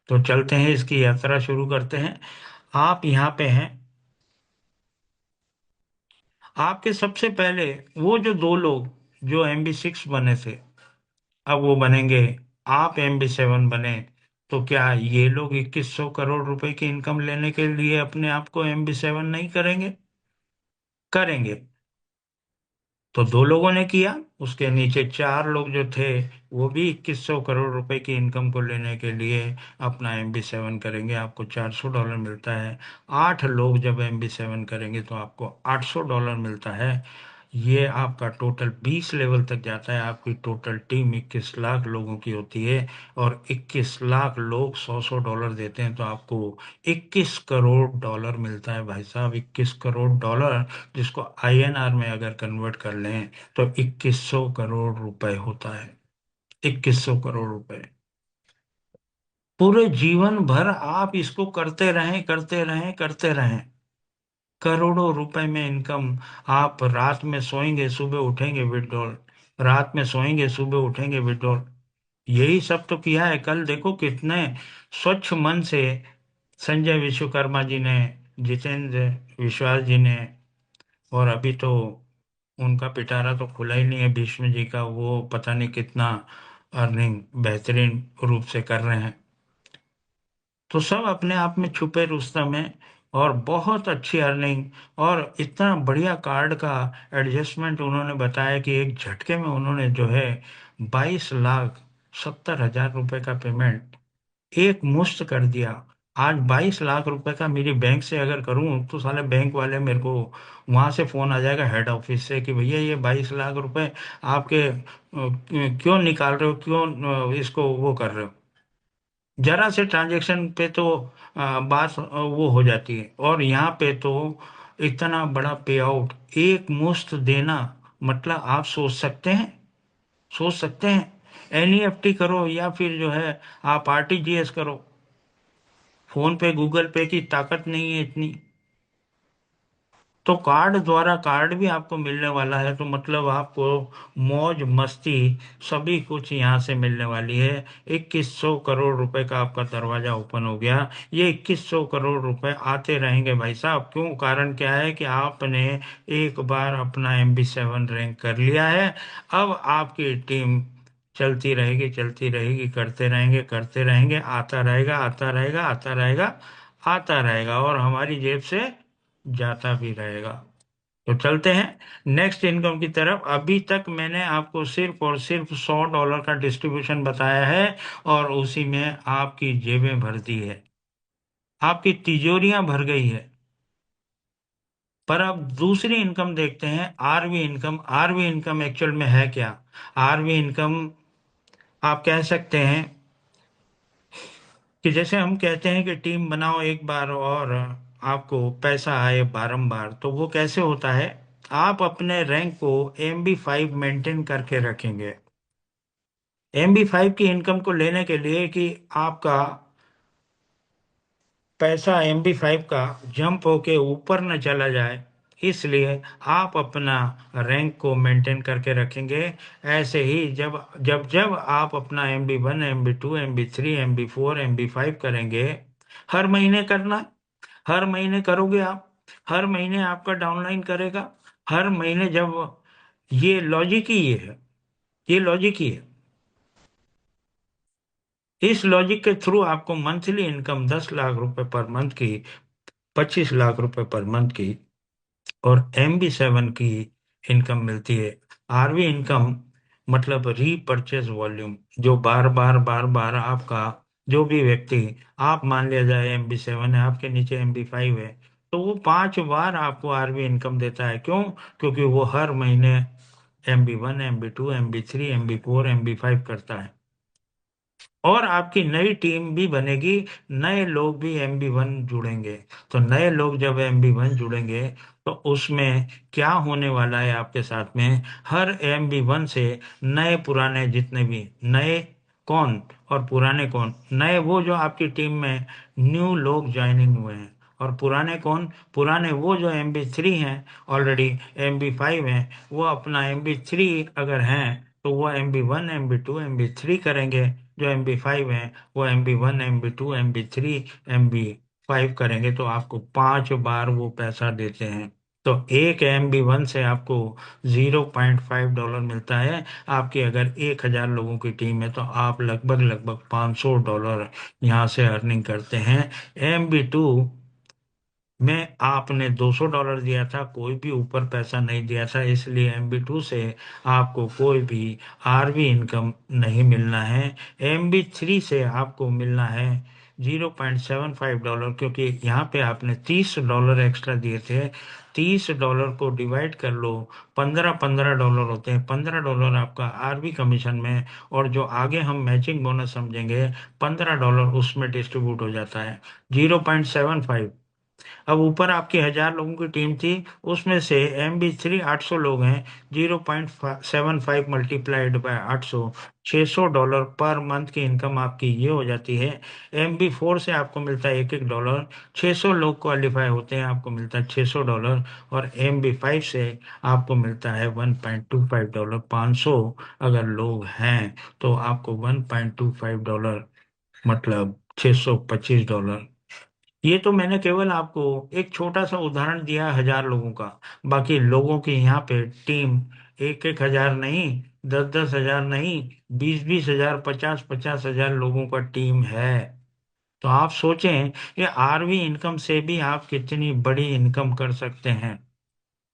तो चलते हैं, इसकी यात्रा शुरू करते हैं। आप यहाँ पे हैं। आपके सबसे पहले वो जो 2 लोग जो MB6 बने थे, अब वो बनेंगे, आप MB7 बने, तो क्या ये लोग 2100 करोड़ रुपए की इनकम लेने के लिए अपने आप को MB7 नहीं करेंगे? करेंगे। तो 2 लोगों ने किया, उसके नीचे 4 लोग जो थे, वो भी 2100 करोड़ रुपए की इनकम को लेने के लिए अपना MB7 करेंगे। आपको $400 मिलता है। 8 लोग जब MB7 करेंगे तो आपको $800 मिलता है। ये आपका टोटल 20 लेवल तक जाता है। आपकी टोटल टीम 21 लाख लोगों की होती है और 21 लाख लोग 100-100 डॉलर देते हैं, तो आपको 21 करोड़ डॉलर मिलता है भाई साहब। 21 करोड़ डॉलर, जिसको आईएनआर में अगर कन्वर्ट कर लें तो 2100 करोड़ रुपए होता है। 2100 करोड़ रुपए पूरे जीवन भर आप इसको करते रहें, करते रहें, करते रहें। करोड़ों रुपए में इनकम। आप रात में सोएंगे, सुबह उठेंगे, विड्रॉल। रात में सोएंगे, सुबह उठेंगे, विड्रॉल। यही सब तो किया है। कल देखो कितने स्वच्छ मन से संजय विश्वकर्मा जी ने, जितेंद्र विश्वास जी ने, और अभी तो उनका पिटारा तो खुला ही नहीं है भीष्म जी का, वो पता नहीं कितना अर्निंग बेहतरीन रूप से कर रहे हैं। तो सब अपने आप में छुपे रुस्तम है, और बहुत अच्छी अर्निंग। और इतना बढ़िया कार्ड का एडजस्टमेंट उन्होंने बताया कि एक झटके में उन्होंने जो है 22,70,000 रुपए का पेमेंट एक मुश्त कर दिया। आज 22 लाख रुपए का मेरी बैंक से अगर करूं तो साले बैंक वाले मेरे को वहां से फोन आ जाएगा हेड ऑफिस से कि भैया ये 22 लाख रुपए आपके क्यों निकाल रहे हो, क्यों इसको वो कर रहे हो। जरा से ट्रांजैक्शन पे तो बात वो हो जाती है, और यहाँ पे तो इतना बड़ा पे आउट एक मुश्त देना। मतलब आप सोच सकते हैं, सोच सकते हैं। एनईएफटी करो या फिर जो है आप आरटीजीएस करो, फोन पे गूगल पे की ताकत नहीं है इतनी। तो कार्ड द्वारा कार्ड भी आपको मिलने वाला है, तो मतलब आपको मौज मस्ती सभी कुछ यहाँ से मिलने वाली है। 2100 करोड़ रुपए का आपका दरवाजा ओपन हो गया। ये 2100 करोड़ रुपए आते रहेंगे भाई साहब। क्यों? कारण क्या है कि आपने एक बार अपना MB7 रैंक कर लिया है। अब आपकी टीम चलती रहेगी, चलती रहेगी, करते रहेंगे, करते रहेंगे, आता रहेगा, आता रहेगा, आता रहेगा, आता रहेगा, और हमारी जेब से जाता भी रहेगा। तो चलते हैं नेक्स्ट इनकम की तरफ। अभी तक मैंने आपको सिर्फ और सिर्फ $100 का डिस्ट्रीब्यूशन बताया है, और उसी में आपकी जेबें भर दी है, आपकी तिजोरियां भर गई है। पर अब दूसरी इनकम देखते हैं, R V income. R V income actual में है क्या? आरवी इनकम आप कह सकते हैं कि जैसे हम कहते हैं कि टीम बनाओ एक बार और आपको पैसा आए बारंबार, तो वो कैसे होता है? आप अपने रैंक को MB5 मेंटेन करके रखेंगे। MB5 की इनकम को लेने के लिए कि आपका पैसा MB5 का जंप होके ऊपर न चला जाए, इसलिए आप अपना रैंक को मेंटेन करके रखेंगे। ऐसे ही जब जब जब आप अपना MB1, MB2, MB3, MB4, MB5 करेंगे, हर महीने करना, हर महीने करोगे आप, हर महीने आपका डाउनलाइन करेगा, हर महीने जब, ये लॉजिक ही ये है, ये लॉजिक ही है। इस लॉजिक के थ्रू आपको मंथली इनकम 10 लाख रुपए पर मंथ की, 25 लाख रुपए पर मंथ की, और MB7 की इनकम मिलती है। आरवी इनकम मतलब रीपर्चेज वॉल्यूम, जो बार बार बार बार आपका, जो भी व्यक्ति, आप मान लिया जाए MB7 है, आपके नीचे MB5 है, तो वो 5 बार आपको आरवी इनकम देता है। क्यों? क्योंकि वो हर महीने MB1, MB2, MB3, MB4, MB5 करता है। और आपकी नई टीम भी बनेगी, नए लोग भी MB1 जुड़ेंगे। तो नए लोग जब MB1 जुड़ेंगे, तो उसमें क्या होने वाला है आपके साथ में? हर MB1 से नए पुराने जितने भी, नए कौन और पुराने कौन? नए वो जो आपकी टीम में न्यू लोग ज्वाइनिंग हुए हैं, और पुराने कौन? पुराने वो जो MB3 हैं, ऑलरेडी MB5 हैं, वो अपना MB3 अगर हैं तो वो MB1, MB2, MB3 करेंगे। जो MB5 है वो MB1, MB2, MB3, MB5 करेंगे, तो आपको 5 बार वो पैसा देते हैं। तो एक MB1 से आपको $0.5 मिलता है। आपकी अगर 1,000 लोगों की टीम है तो आप लगभग लगभग $500 यहाँ से अर्निंग करते हैं। MB2 में आपने $200 दिया था, कोई भी ऊपर पैसा नहीं दिया था, इसलिए MB2 से आपको कोई भी आरवी इनकम नहीं मिलना है। MB3 से आपको मिलना है $0.75, क्योंकि यहाँ पे आपने $30 एक्स्ट्रा दिए थे। $30 को डिवाइड कर लो, 15-15 डॉलर होते हैं। $15 आपका आरबी कमीशन में, और जो आगे हम मैचिंग बोनस समझेंगे, $15 उसमें डिस्ट्रीब्यूट हो जाता है। 0.75। अब ऊपर आपकी 1,000 लोगों की टीम थी, उसमें से MB3 800 लोग हैं। 0.75 मल्टीप्लाइड बाय 800, $600 पर मंथ की इनकम आपकी ये हो जाती है। MB4 से आपको मिलता है $1-1। 600 लोग क्वालिफाई होते हैं, आपको मिलता है $600। और MB5 से आपको मिलता है $1.25। 500 अगर लोग हैं तो आपको $1.25, मतलब $625। ये तो मैंने केवल आपको एक छोटा सा उदाहरण दिया 1,000 लोगों का। बाकी लोगों की यहाँ पे टीम 1-1 हजार नहीं, 10-10 हजार नहीं, 20-20 हजार, 50-50 हजार लोगों का टीम है। तो आप सोचें कि आरवी इनकम से भी आप कितनी बड़ी इनकम कर सकते हैं।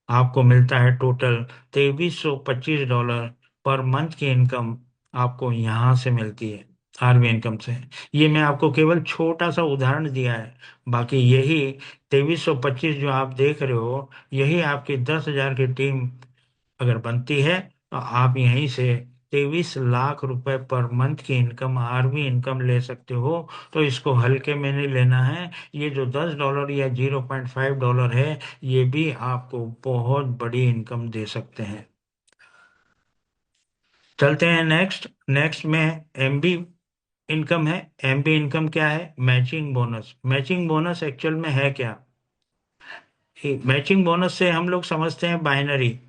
आपको मिलता है टोटल $2,325 पर मंथ की इनकम, आपको यहाँ से मिलती है, आरबी इनकम से। ये मैं आपको केवल छोटा सा उदाहरण दिया है। बाकी यही 2,325 जो आप देख रहे हो, यही आपकी 10,000 की टीम अगर बनती है, तो आप यहीं से 23 लाख रुपए पर मंथ की इनकम, आरबी इनकम ले सकते हो। तो इसको हल्के में नहीं लेना है। ये जो $10 या $0.5 है, ये भी आपको बहुत बड़ी इनकम दे सकते हैं। चलते हैं नेक्स्ट। नेक्स्ट में एमबी इनकम है। एमबी इनकम क्या है? Matching bonus. Matching bonus actual में है क्या? मैचिंग बोनस से हम लोग समझते हैं बाइनरी।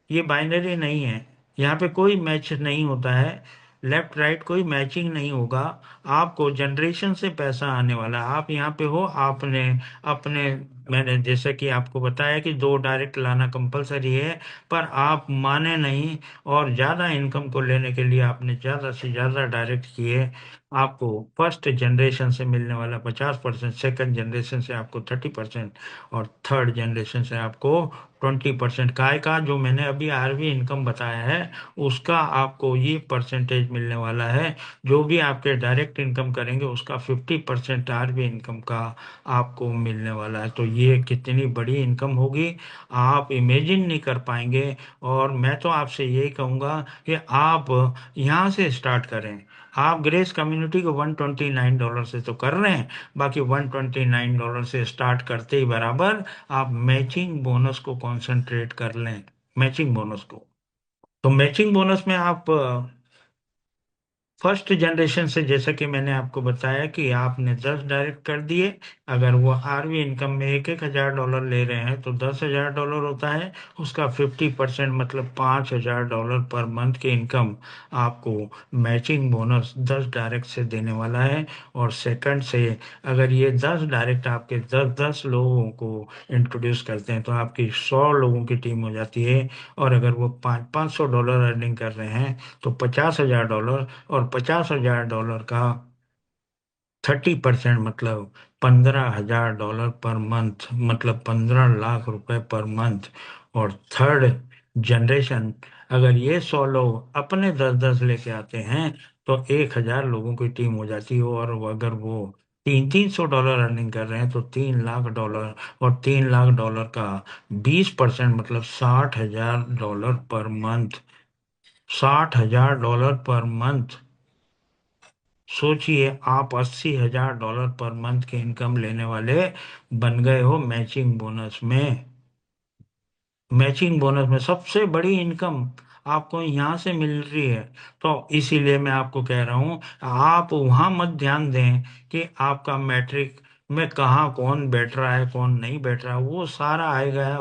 ये बाइनरी नहीं है। यहाँ पे कोई मैच नहीं होता है, लेफ्ट राइट कोई मैचिंग नहीं होगा। आपको जनरेशन से पैसा आने वाला है। आप यहाँ पे हो, आपने अपने, मैंने जैसे कि आपको बताया कि 2 डायरेक्ट लाना कंपलसरी है, पर आप माने नहीं, और ज़्यादा इनकम को लेने के लिए आपने ज़्यादा से ज़्यादा डायरेक्ट किए। आपको फर्स्ट जनरेशन से मिलने वाला 50%, सेकंड जनरेशन से आपको 30%, और थर्ड जनरेशन से आपको 20%। काय का जो मैंने अभी आरवी इनकम बताया है, उसका आपको ये परसेंटेज मिलने वाला है। जो भी आपके डायरेक्ट इनकम करेंगे, उसका 50% आरवी इनकम का आपको मिलने वाला है। तो ये कितनी बड़ी इनकम होगी, आप इमेजिन नहीं कर पाएंगे। और मैं तो आपसे यही कहूँगा कि आप यहाँ से स्टार्ट करें। आप ग्रेस कम्युनिटी को $129 से तो कर रहे हैं, बाकी $129 से स्टार्ट करते ही बराबर आप मैचिंग बोनस को कंसंट्रेट कर लें। मैचिंग बोनस को, तो मैचिंग बोनस में आप फर्स्ट जनरेशन से, जैसा कि मैंने आपको बताया कि आपने 10 डायरेक्ट कर दिए। अगर वो आरवी इनकम में $1-1 हजार ले रहे हैं, तो $10,000 होता है। उसका 50% मतलब $5,000 पर मंथ की इनकम आपको मैचिंग बोनस 10 डायरेक्ट से देने वाला है। और सेकंड से, अगर ये 10 डायरेक्ट आपके 10-10 लोगों को इंट्रोड्यूस करते हैं, तो आपकी 100 लोगों की टीम हो जाती है। और अगर वो $500 अर्निंग कर रहे हैं, तो $50,000, और $50,000 का 30% मतलब $15,000 पर मंथ, मतलब 15 लाख रुपए पर मंथ। और थर्ड जनरेशन, अगर ये 100 लोग अपने 10-10 लेके आते हैं, तो 1,000 लोगों की टीम हो जाती है। और अगर वो $300-300 अर्निंग कर रहे हैं, तो $3 लाख। और $3 लाख का 20% मतलब $60,000 पर मंथ। $60,000 per month. सोचिए, आप $80,000 पर मंथ की इनकम लेने वाले बन गए हो मैचिंग बोनस में। मैचिंग बोनस में सबसे बड़ी इनकम आपको यहाँ से मिल रही है। तो इसीलिए मैं आपको कह रहा हूँ, आप वहाँ मत ध्यान दें कि आपका मैट्रिक में कहाँ कौन बैठ रहा है, कौन नहीं बैठ रहा है, वो सारा आएगा,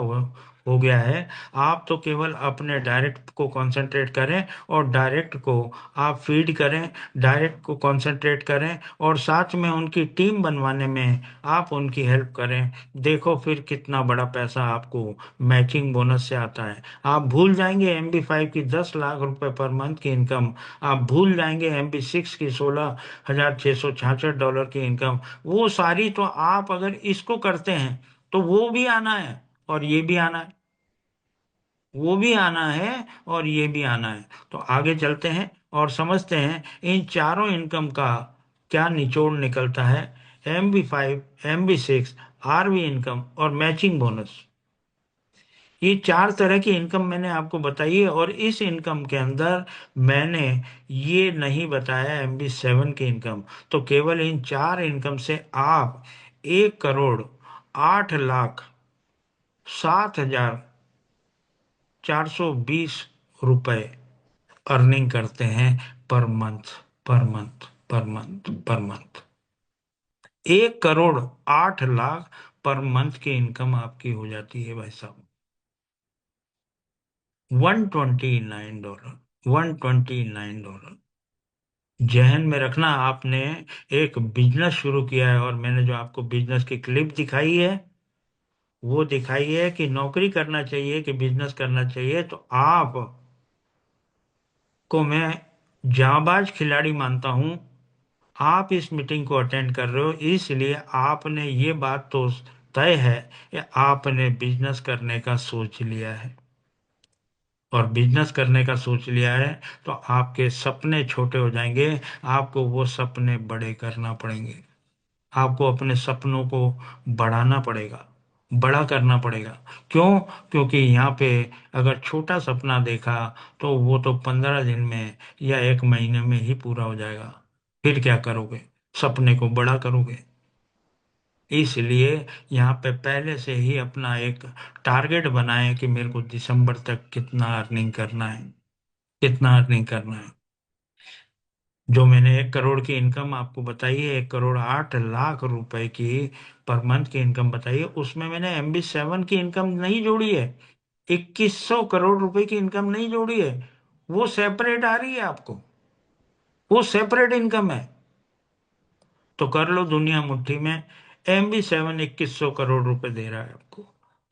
हो गया है। आप तो केवल अपने डायरेक्ट को कंसंट्रेट करें, और डायरेक्ट को आप फीड करें, डायरेक्ट को कंसंट्रेट करें, और साथ में उनकी टीम बनवाने में आप उनकी हेल्प करें। देखो फिर कितना बड़ा पैसा आपको मैचिंग बोनस से आता है। आप भूल जाएंगे MB5 की 10 लाख रुपए पर मंथ की इनकम। आप भूल जाएंगे MB6 की $16,666 की इनकम। वो सारी तो आप अगर इसको करते हैं, तो वो भी आना है, और ये भी आना है, वो भी आना है, और ये भी आना है। तो आगे चलते हैं और समझते हैं इन चारों इनकम का क्या निचोड़ निकलता है, MB5, MB6, RV इनकम और मैचिंग बोनस। ये 4 तरह की इनकम मैंने आपको बताई है, और इस इनकम के अंदर मैंने ये नहीं बताया MB7 की इनकम। तो केवल इन 4 इनकम से आप 1,08,07,420 रुपए अर्निंग करते हैं per month, per month, per month, per month. 1,08,00,000 per month की इनकम आपकी हो जाती है भाई साहब। $129, $129। जहन में रखना, आपने एक बिजनेस शुरू किया है, और मैंने जो आपको बिजनेस की क्लिप दिखाई है वो दिखाई है कि नौकरी करना चाहिए कि बिजनेस करना चाहिए। तो आप को मैं जाबाज खिलाड़ी मानता हूं। आप इस मीटिंग को अटेंड कर रहे हो, इसलिए आपने ये बात तो तय है कि आपने बिजनेस करने का सोच लिया है, और बिजनेस करने का सोच लिया है तो आपके सपने छोटे हो जाएंगे, आपको वो सपने बड़े करना पड़ेंगे। आपको अपने सपनों को बढ़ाना पड़ेगा, बड़ा करना पड़ेगा। क्यों? क्योंकि यहाँ पे अगर छोटा सपना देखा तो वो तो 15 दिन में या 1 महीने में ही पूरा हो जाएगा। फिर क्या करोगे? सपने को बड़ा करोगे। इसलिए यहाँ पे पहले से ही अपना एक टारगेट बनाएं कि मेरे को दिसंबर तक कितना अर्निंग करना है, कितना अर्निंग करना है। जो मैंने 1 करोड़ की इनकम आपको बताई है, 1,08,00,000 रुपए की पर मंथ की इनकम बताई है, उसमें मैंने MB7 की इनकम नहीं जोड़ी है, 2,100 करोड़ रुपए की इनकम नहीं जोड़ी है। वो सेपरेट आ रही है आपको, वो सेपरेट इनकम है। तो कर लो दुनिया मुट्ठी में। MB7 2,100 करोड़ रुपए दे रहा है आपको,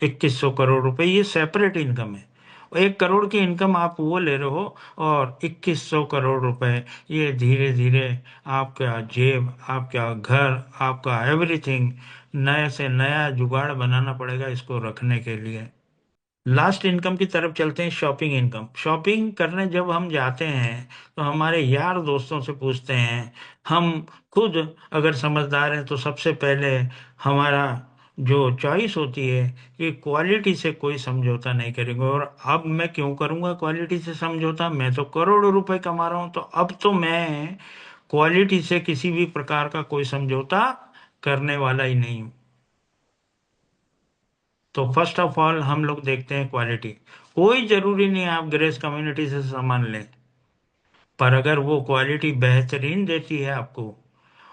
2,100 करोड़ रुपए, ये सेपरेट इनकम है। और 1 करोड़ की इनकम आप वो ले रहे हो, और 2,100 करोड़ रुपए ये धीरे धीरे आपका जेब, आपका घर, आपका एवरीथिंग, नए से नया जुगाड़ बनाना पड़ेगा इसको रखने के लिए। लास्ट इनकम की तरफ चलते हैं, शॉपिंग इनकम। शॉपिंग करने जब हम जाते हैं तो हमारे यार दोस्तों से पूछते हैं, हम खुद अगर समझदार हैं तो सबसे पहले हमारा जो चॉइस होती है कि क्वालिटी से कोई समझौता नहीं करेंगे। और अब मैं क्यों करूंगा क्वालिटी से समझौता? मैं तो करोड़ों रुपए कमा रहा हूं, तो अब तो मैं क्वालिटी से किसी भी प्रकार का कोई समझौता करने वाला ही नहीं हूं। तो फर्स्ट ऑफ ऑल हम लोग देखते हैं क्वालिटी। कोई जरूरी नहीं आप ग्रेस कम्युनिटी से सामान लें, पर अगर वो क्वालिटी बेहतरीन देती है आपको,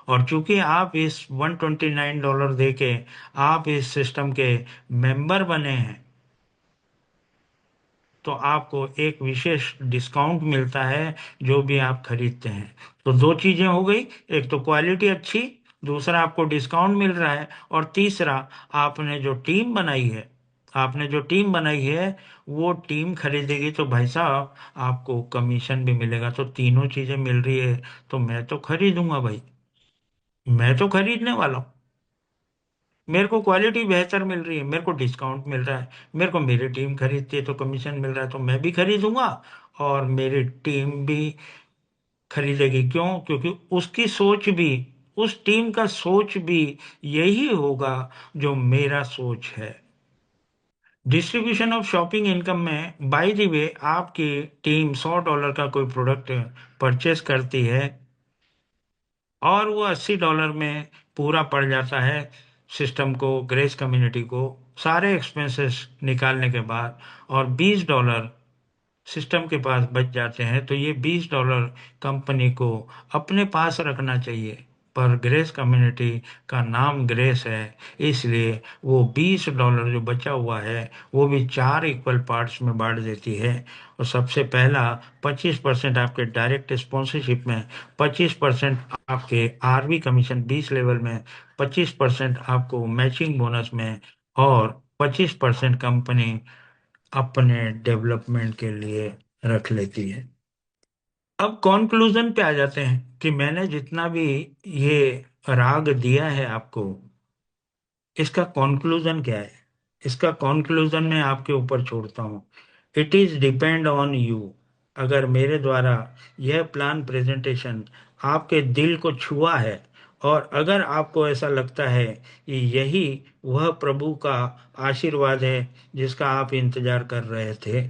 और चूंकि आप इस $129 दे के आप इस सिस्टम के मेंबर बने हैं, तो आपको एक विशेष डिस्काउंट मिलता है जो भी आप खरीदते हैं। तो 2 चीजें हो गई, एक तो क्वालिटी अच्छी, दूसरा आपको डिस्काउंट मिल रहा है, और तीसरा आपने जो टीम बनाई है, आपने जो टीम बनाई है वो टीम खरीदेगी तो भाई साहब आपको कमीशन भी मिलेगा। तो तीनों चीजें मिल रही है, तो मैं तो खरीदूंगा भाई, मैं तो खरीदने वाला हूँ। मेरे को क्वालिटी बेहतर मिल रही है, मेरे को डिस्काउंट मिल रहा है, मेरे को मेरी टीम खरीदती है तो कमीशन मिल रहा है, तो मैं भी खरीदूंगा और मेरी टीम भी खरीदेगी। क्यों? क्योंकि उसकी सोच भी, उस टीम का सोच भी यही होगा जो मेरा सोच है। डिस्ट्रीब्यूशन ऑफ शॉपिंग इनकम में बाय द वे आपकी टीम $100 का कोई प्रोडक्ट परचेस करती है, और वो $80 में पूरा पड़ जाता है सिस्टम को, ग्रेस कम्युनिटी को, सारे एक्सपेंसेस निकालने के बाद, और $20 सिस्टम के पास बच जाते हैं। तो ये $20 कंपनी को अपने पास रखना चाहिए, पर ग्रेस कम्युनिटी का नाम ग्रेस है, इसलिए वो $20 जो बचा हुआ है वो भी 4 इक्वल पार्ट्स में बांट देती है। और सबसे पहला 25% आपके डायरेक्ट स्पॉन्सरशिप में, 25% आपके RV कमीशन 20 लेवल में, 25% आपको मैचिंग बोनस में, और 25% कंपनी अपने डेवलपमेंट के लिए रख लेती है। अब कॉन्क्लूजन पे आ जाते हैं कि मैंने जितना भी ये राग दिया है आपको, इसका कॉन्क्लूजन क्या है? इसका कॉन्क्लूजन मैं आपके ऊपर छोड़ता हूँ। It is depend on you. अगर मेरे द्वारा यह प्लान प्रेजेंटेशन आपके दिल को छुआ है, और अगर आपको ऐसा लगता है कि यही वह प्रभु का आशीर्वाद है जिसका आप इंतजार कर रहे थे,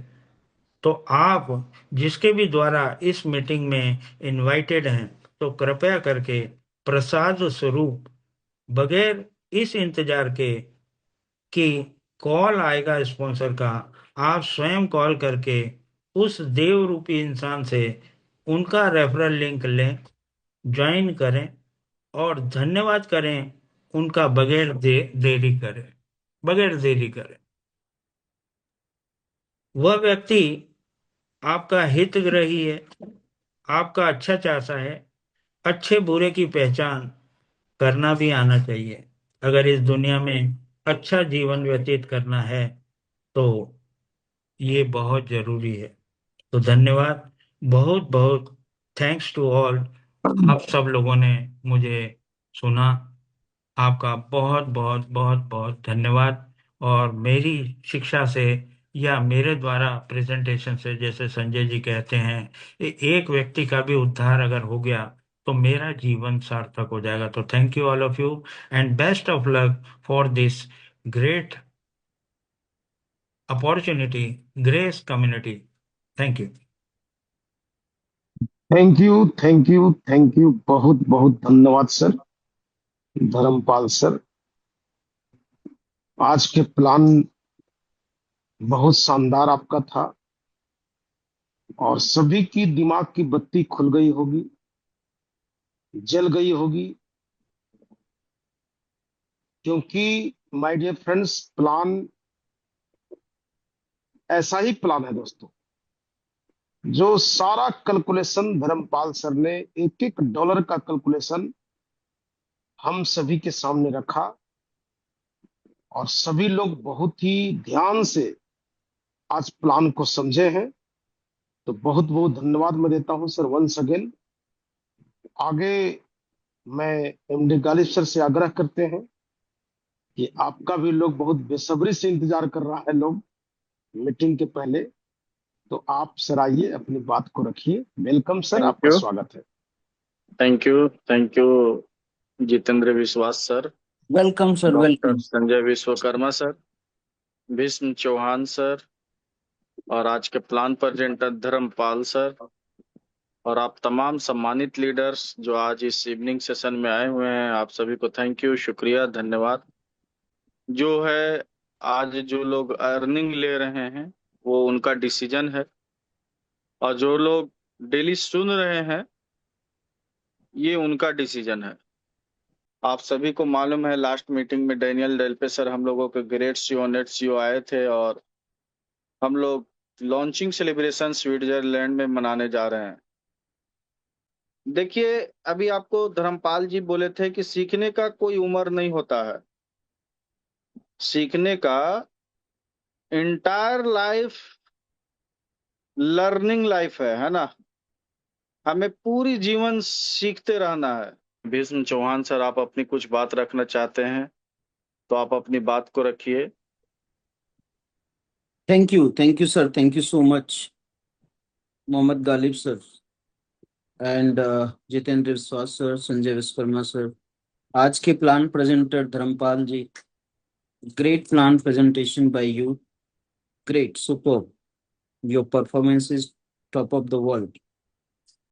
तो आप जिसके भी द्वारा इस मीटिंग में इनवाइटेड हैं, तो कृपया करके प्रसाद स्वरूप, बगैर इस इंतजार के कि कॉल आएगा स्पॉन्सर का, आप स्वयं कॉल करके उस देव रूपी इंसान से उनका रेफरल लिंक लें, ज्वाइन करें और धन्यवाद करें उनका, देरी करें, बगैर देरी करें। वह व्यक्ति आपका हितग्राही है, आपका अच्छा चाहता है। अच्छे बुरे की पहचान करना भी आना चाहिए। अगर इस दुनिया में अच्छा जीवन व्यतीत करना है तो ये बहुत जरूरी है। तो धन्यवाद, बहुत बहुत थैंक्स टू ऑल। आप सब लोगों ने मुझे सुना, आपका बहुत बहुत बहुत बहुत धन्यवाद। और मेरी शिक्षा से या मेरे द्वारा प्रेजेंटेशन से, जैसे संजय जी कहते हैं, एक व्यक्ति का भी उद्धार अगर हो गया तो मेरा जीवन सार्थक हो जाएगा। तो thank you all of you, and best of luck for this great opportunity, grace community. Thank you. Thank you, thank you, thank you, बहुत बहुत धन्यवाद सर, धर्मपाल सर। आज के प्लान बहुत शानदार आपका था, और सभी की दिमाग की बत्ती खुल गई होगी, जल गई होगी, क्योंकि माय डियर फ्रेंड्स, प्लान ऐसा ही प्लान है दोस्तों, जो सारा कैलकुलेशन धर्मपाल सर ने, एक एक डॉलर का कैलकुलेशन हम सभी के सामने रखा, और सभी लोग बहुत ही ध्यान से आज प्लान को समझे हैं। तो बहुत बहुत धन्यवाद मैं देता हूं सर, वंस अगेन। आगे मैं एमडी गालिब सर से आग्रह करते हैं कि आपका भी लोग बहुत बेसब्री से इंतजार कर रहा है लोग, मीटिंग के पहले। तो आप सर आइए, अपनी बात को रखिए। वेलकम सर, थैंक आपका यू। स्वागत है। Thank you Jitendra Vishwas sir, welcome sir, doctor welcome. Sanjay Vishwakarma sir, Bhishma Chauhan sir, और आज के प्लान प्रेजेंटर धर्मपाल सर, और आप तमाम सम्मानित लीडर्स जो आज इस इवनिंग सेशन में आए हुए हैं, आप सभी को थैंक यू, शुक्रिया, धन्यवाद। जो है, आज जो लोग अर्निंग ले रहे हैं वो उनका डिसीजन है, और जो लोग डेली सुन रहे हैं ये उनका डिसीजन है। आप सभी को मालूम है, लास्ट मीटिंग में डेनियल डेल्पे सर हम लोगों के ग्रेट सीओ नेट सीओ आए थे, और हम लोग लॉन्चिंग सेलिब्रेशन स्विट्जरलैंड में मनाने जा रहे हैं। देखिए, अभी आपको धर्मपाल जी बोले थे कि सीखने का कोई उम्र नहीं होता है। सीखने का इंटायर लाइफ लर्निंग लाइफ है ना। हमें पूरी जीवन सीखते रहना है। भीष्म चौहान सर, आप अपनी कुछ बात रखना चाहते हैं तो आप अपनी बात को रखिए। Thank you sir, thank you so much Mohammad Ghalib sir and Jitendra Vishwas sir, Sanjay Vishwakarma sir, आज के plan presenter Dharampal ji. Great plan presentation by you, great, super, your performance is top of the world.